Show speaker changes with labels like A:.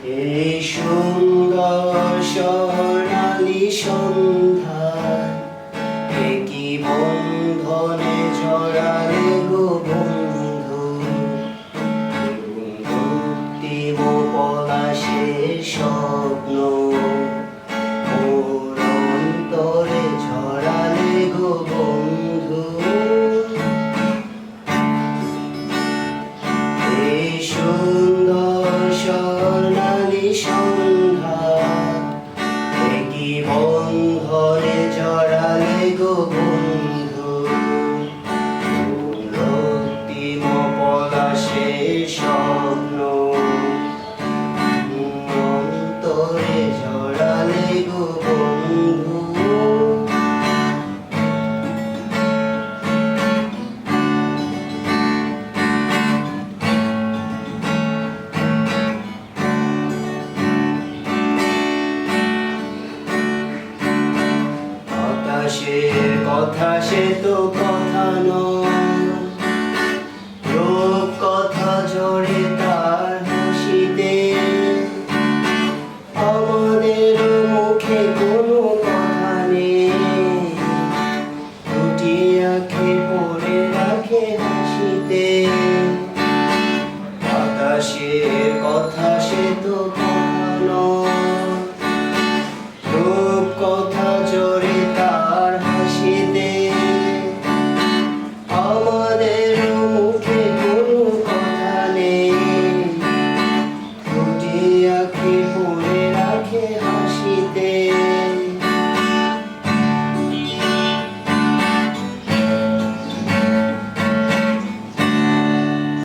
A: এই সুন্দর স্বর্ণালী সন্ধ্যায় একই বন্ধনে জড়ালে গো বন্ধু, অন্তিম পলাশের স্বপ্ন মোর অন্তরে ঝরালে গো বন্ধু। এই সুন্দর স্বর্ণালী সন্ধ্যা একই বন্ধনে জড়ালে গো বন্ধু, অন্তিম পলাশের স্বপ্ন অন্তরে ঝরালে গো বন্ধু। আকাশের কথা সে তো কথা নয়,